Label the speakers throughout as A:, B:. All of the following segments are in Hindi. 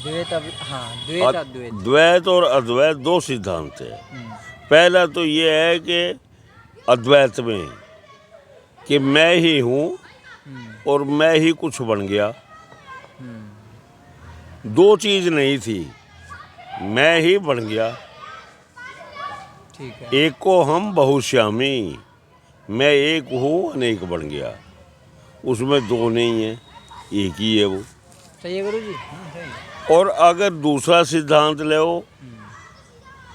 A: द्वैत हाँ, द्वैत अद्वैत।
B: द्वैत और अद्वैत दो सिद्धांत है।
A: हम्म,
B: पहला तो ये है कि अद्वैत में कि मैं ही हूँ
A: हम्म,
B: और मैं ही कुछ बन गया।
A: हम्म,
B: दो चीज़ नहीं थी, मैं ही बन गया।
A: ठीक है।
B: एक को हम बहुश्यामी, मैं एक हूँ अनेक बन गया। उसमें दो नहीं है, एक ही है वो।
A: सही है गुरु जी, सही है।
B: और अगर दूसरा सिद्धांत ले
A: हम्म,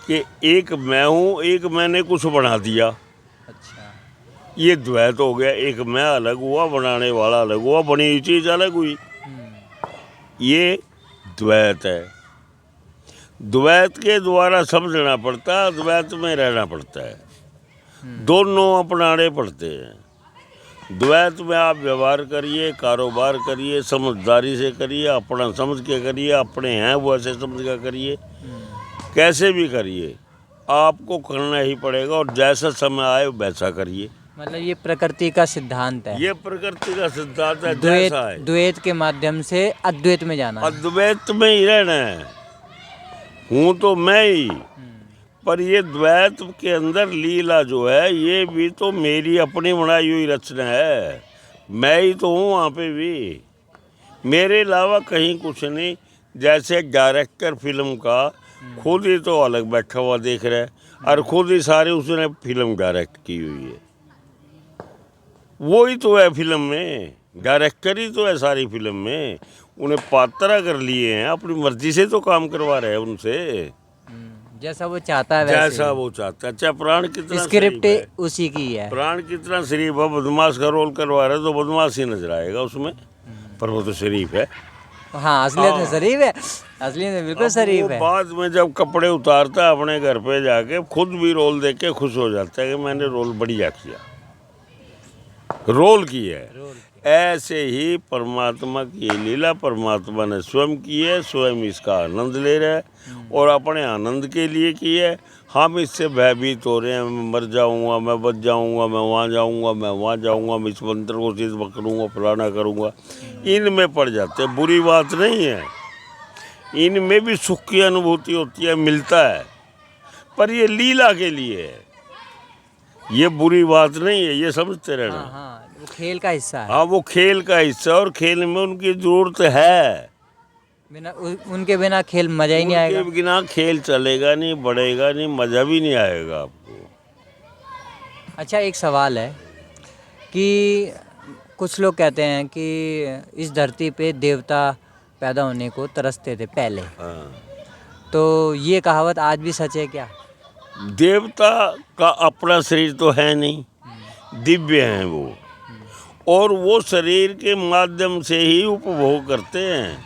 B: कि एक मैं हूँ, एक मैंने कुछ बना दिया,
A: अच्छा।
B: ये द्वैत हो गया। एक मैं अलग हुआ, बनाने वाला अलग हुआ, बनी हुई चीज़ अलग हुई।
A: हम्म,
B: ये द्वैत है। द्वैत के द्वारा समझना पड़ता है, द्वैत में रहना पड़ता है। दोनों अपनाने पड़ते हैं। द्वैत में आप व्यवहार करिए, कारोबार करिए, समझदारी से करिए, अपना समझ के करिए, अपने हैं वो ऐसे समझ के करिए, कैसे भी करिए, आपको करना ही पड़ेगा। और जैसा समय आए वैसा करिए।
A: मतलब ये प्रकृति का सिद्धांत है।
B: ये प्रकृति का सिद्धांत है,
A: द्वैत
B: जैसा है।
A: द्वैत के माध्यम से अद्वैत में जाना है।
B: अद्वैत में ही रहना है। हूँ तो मैं ही, पर ये द्वैत के अंदर लीला जो है, ये भी तो मेरी अपनी बनाई हुई रचना है। मैं ही तो हूँ वहाँ पे भी, मेरे अलावा कहीं कुछ नहीं। जैसे डायरेक्टर फिल्म का खुद ही तो अलग बैठा हुआ देख रहा है, और खुद ही सारी उसने फिल्म डायरेक्ट की हुई है। वो ही तो है फिल्म में, डायरेक्टर ही तो है सारी फिल्म में। उन्हें पात्र कर लिए हैं, अपनी मर्जी से तो काम करवा रहे हैं उनसे,
A: जैसा वो चाहता है वैसे।
B: जैसा वो चाहता है। चाहे प्राण कितना
A: स्क्रिप्ट
B: शरीफ है,
A: उसी की है।
B: प्राण कितना शरीफ है, बदमाश का रोल करवा रहे तो बदमाश ही नजर आएगा उसमें, पर वो तो शरीफ है।
A: हाँ, असलियत में शरीफ है, असलियत में बिल्कुल
B: अब
A: शरीफ
B: वो
A: है।
B: बाद में जब कपड़े उतारता है अपने घर पे जाके, खुद भी रोल देख के खुश हो जाता है कि मैंने रोल बढ़िया किया, रोल की है।
A: रोल
B: ऐसे ही परमात्मा की लीला परमात्मा ने स्वयं की है, स्वयं इसका आनंद ले रहे हैं और अपने आनंद के लिए की है। हम इससे भयभीत हो रहे हैं, मैं मर जाऊंगा, मैं बच जाऊंगा, मैं वहाँ जाऊंगा, मैं वहाँ जाऊंगा, मैं इस मंत्र को सिद्ध पकड़ूंगा, फलाना करूंगा, इनमें पड़ जाते हैं। बुरी बात नहीं है, इनमें भी सुख की अनुभूति होती है, मिलता है, पर ये लीला के लिए है, ये बुरी बात नहीं है, ये समझते रहना।
A: हाँ हाँ, वो खेल का हिस्सा है।
B: हाँ, वो खेल का हिस्सा, और खेल में उनकी जरूरत है।
A: उनके बिना खेल मजा ही नहीं आएगा।
B: उनके बिना खेल चलेगा नहीं, बढ़ेगा नहीं, मजा भी नहीं आएगा आपको।
A: अच्छा, एक सवाल है कि कुछ लोग कहते हैं कि इस धरती पे देवता पैदा होने को तरसते थे पहले,
B: हाँ,
A: तो ये कहावत आज भी सच है क्या?
B: देवता का अपना शरीर तो है नहीं, दिव्य हैं वो, और वो शरीर के माध्यम से ही उपभोग करते हैं।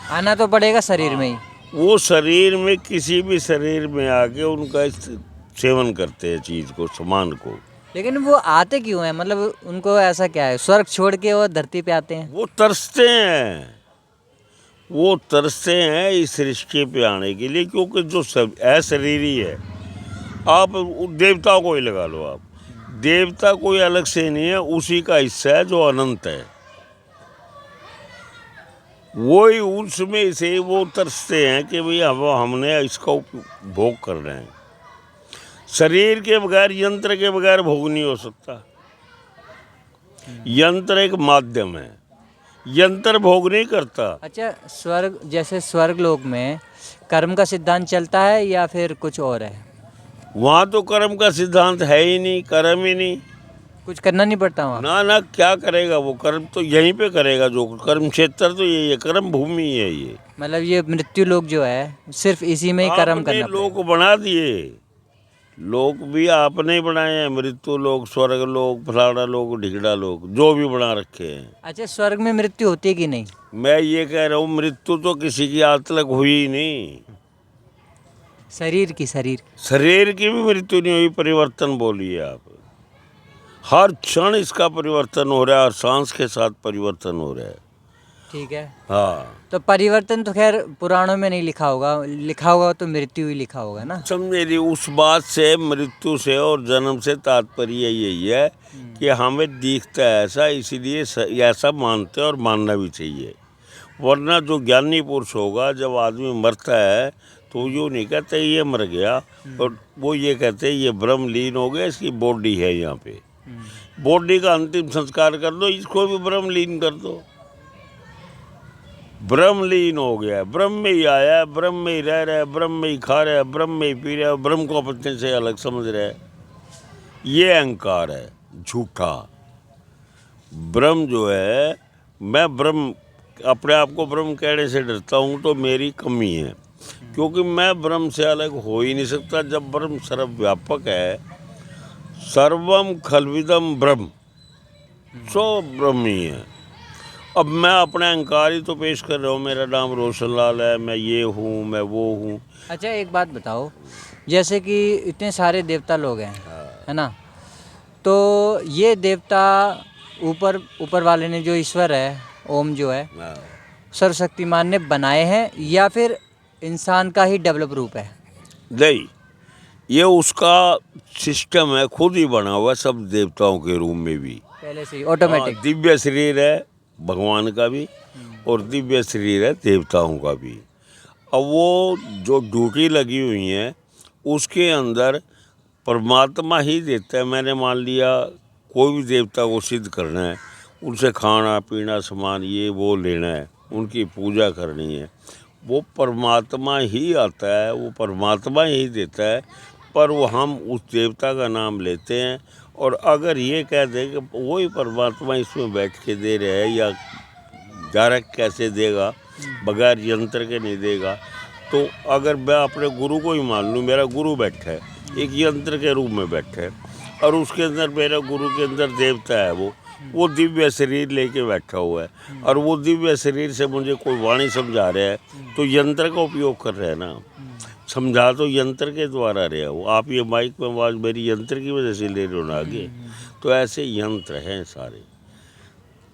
A: आना तो पड़ेगा शरीर में ही।
B: वो शरीर में, किसी भी शरीर में आके उनका सेवन करते हैं चीज को, सामान को।
A: लेकिन वो आते क्यों हैं? मतलब उनको ऐसा क्या है, स्वर्ग छोड़ के वो धरती पे आते हैं?
B: वो तरसते हैं, वो तरसते हैं इस रिश्ते पे आने के लिए, क्योंकि जो सब अशरीरी है, आप देवता को ही लगा लो, आप देवता कोई अलग से नहीं है, उसी का हिस्सा है जो अनंत है। वही उसमें से वो तरसते हैं कि भाई अब हमने इसका भोग करना है। शरीर के बगैर, यंत्र के बगैर भोग नहीं हो सकता। यंत्र एक माध्यम है, यंत्र भोग नहीं करता।
A: अच्छा, स्वर्ग, जैसे स्वर्ग लोक में कर्म का सिद्धांत चलता है या फिर कुछ और है?
B: वहाँ तो कर्म का सिद्धांत है ही नहीं, कर्म ही नहीं।
A: कुछ करना नहीं पड़ता वहाँ?
B: ना ना, क्या करेगा वो? कर्म तो यहीं पे करेगा, जो कर्म क्षेत्र तो यही है, कर्म भूमि है ये।
A: मतलब ये मृत्यु लोक जो है सिर्फ इसी में ही कर्म
B: आपने
A: करना
B: लोक
A: पड़ेगा।
B: बना दिए, लोक भी आपने ही बनाए हैं, मृत्यु लोक, स्वर्ग लोक, फलाना लोक, ढिगड़ा लोक, जो भी बना रखे हैं।
A: अच्छा, स्वर्ग में मृत्यु होती है कि नहीं?
B: मैं ये कह रहा हूँ, मृत्यु तो किसी की आज तक हुई ही नहीं।
A: शरीर की, शरीर
B: शरीर की भी मृत्यु नहीं हुई, परिवर्तन बोलिए आप। हर क्षण इसका परिवर्तन हो रहा है, हर सांस के साथ परिवर्तन हो रहा है।
A: ठीक है।
B: हाँ,
A: तो परिवर्तन तो खैर पुराणों में नहीं लिखा होगा, लिखा होगा तो मृत्यु ही लिखा होगा ना।
B: समझे नहीं, उस बात से, मृत्यु से और जन्म से तात्पर्य यही है कि हमें दिखता है ऐसा, इसीलिए ऐसा मानते हैं और मानना भी चाहिए। वरना जो ज्ञानी पुरुष होगा, जब आदमी मरता है तो यूँ नहीं कहते ये मर गया, और वो ये कहते ये ब्रह्म लीन हो गया, इसकी बॉडी है यहाँ पे, बॉडी का अंतिम संस्कार कर दो, इसको भी ब्रह्म लीन कर दो। ब्रह्म लीन हो गया, ब्रह्म में ही आया है, ब्रह्म में ही रह रहा है, ब्रह्म में ही खा रहा है, ब्रह्म में ही पी रहा है, ब्रह्म को अपने से अलग समझ रहा है। ये अहंकार है झूठा। ब्रह्म जो है, मैं ब्रह्म, अपने आप को ब्रह्म कहने से डरता हूँ तो मेरी कमी है, क्योंकि मैं ब्रह्म से अलग हो ही नहीं सकता। जब ब्रह्म सर्वव्यापक है, सर्वम खलविदम ब्रह्म, सो ब्रह्म ही है। अब मैं अपना अहंकार ही तो पेश कर रहा हूँ, मेरा नाम रोशन लाल है, मैं ये हूँ, मैं वो हूँ।
A: अच्छा एक बात बताओ, जैसे कि इतने सारे देवता लोग हैं, है ना, तो ये देवता ऊपर वाले ने, जो ईश्वर है, ओम जो है, सर्वशक्तिमान ने बनाए हैं या फिर इंसान का ही डेवलप रूप है?
B: नहीं, ये उसका सिस्टम है, खुद ही बना हुआ है, सब देवताओं के रूप में भी
A: पहले से ही ऑटोमेटिक।
B: दिव्य शरीर है भगवान का भी, और दिव्य शरीर है देवताओं का भी। अब वो जो ड्यूटी लगी हुई है, उसके अंदर परमात्मा ही देता है। मैंने मान लिया कोई भी देवता को सिद्ध करना है, उनसे खाना पीना सामान ये वो लेना है, उनकी पूजा करनी है, वो परमात्मा ही आता है, वो परमात्मा ही देता है। पर वो हम उस देवता का नाम लेते हैं, और अगर ये कह दें कि वही परमात्मा इसमें बैठ के दे रहा है, या डायरेक्ट कैसे देगा, बगैर यंत्र के नहीं देगा, तो अगर मैं अपने गुरु को ही मान लूँ, मेरा गुरु बैठा है, एक यंत्र के रूप में बैठा है, और उसके अंदर मेरा गुरु के अंदर देवता है, वो दिव्य शरीर लेके बैठा हुआ है, और वो दिव्य शरीर से मुझे कोई वाणी समझा रहा है, तो यंत्र का उपयोग कर रहे हैं ना, समझा तो यंत्र के द्वारा रहे हो। आप ये माइक में आवाज़ मेरी यंत्र की वजह से ले रहे हो ना आगे, तो ऐसे यंत्र हैं सारे।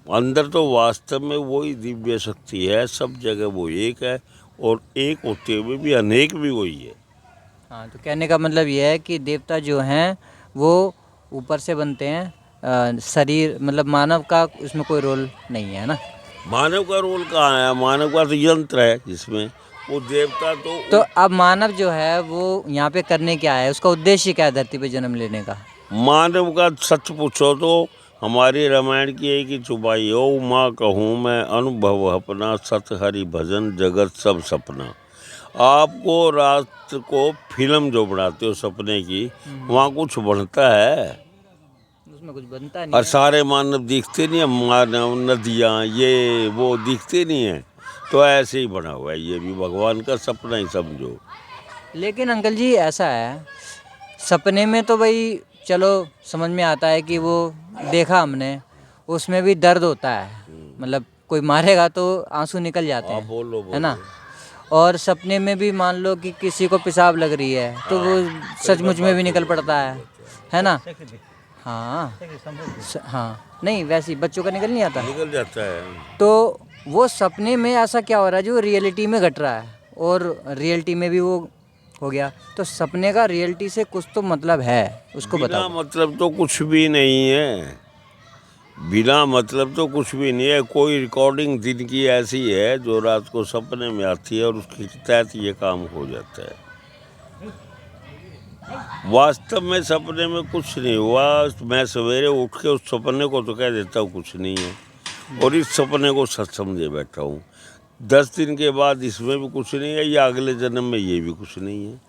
B: अंदर तो वास्तव में वही दिव्य शक्ति है, सब जगह वो एक है, और एक होते हुए भी अनेक भी वही है।
A: हाँ, तो कहने का मतलब ये है कि देवता जो हैं वो ऊपर से बनते हैं, शरीर मतलब मानव का उसमें कोई रोल नहीं है ना?
B: मानव का रोल कहाँ है? मानव का तो यंत्र है जिसमें, वो देवता
A: तो अब मानव जो है वो यहाँ पे करने क्या है, उसका उद्देश्य क्या है धरती पे जन्म लेने का?
B: मानव का सच पूछो तो हमारी रामायण की एक ही चुपाई हो, माँ कहूँ मैं अनुभव अपना, सत हरि भजन जगत सब सपना। आपको रात को फिल्म जो बनाते हो सपने की, वहाँ कुछ बनता है?
A: उसमें कुछ बनता नहीं
B: और
A: है।
B: सारे मानव दिखते नहीं है, मानव नदियाँ ये वो दिखते नहीं है, तो ऐसे ही बना हुआ है, ये भी भगवान का सपना ही समझो।
A: लेकिन अंकल जी ऐसा है, सपने में तो भाई चलो समझ में आता है कि वो देखा हमने, उसमें भी दर्द होता है, मतलब कोई मारेगा तो आंसू निकल जाते हैं,
B: बोलो
A: है ना? और सपने में भी मान लो कि किसी को पेशाब लग रही है तो वो सचमुच में भी निकल पड़ता है ना? हाँ हाँ, नहीं वैसे ही बच्चों का निकल नहीं आता,
B: निकल जाता है।
A: तो वो सपने में ऐसा क्या हो रहा है जो रियलिटी में घट रहा है, और रियलिटी में भी वो हो गया, तो सपने का रियलिटी से कुछ तो मतलब है, उसको बताओ।
B: बिना मतलब तो कुछ भी नहीं है, बिना मतलब तो कुछ भी नहीं है। कोई रिकॉर्डिंग दिन की ऐसी है जो रात को सपने में आती है, और उसके तहत ये काम हो जाता है। वास्तव में सपने में कुछ नहीं हुआ, मैं सवेरे उठ के उस सपने को तो कह देता हूँ कुछ नहीं है, और इस सपने को सच समझे बैठा हूँ। 10 दिन के बाद इसमें भी कुछ नहीं है, या अगले जन्म में ये भी कुछ नहीं है।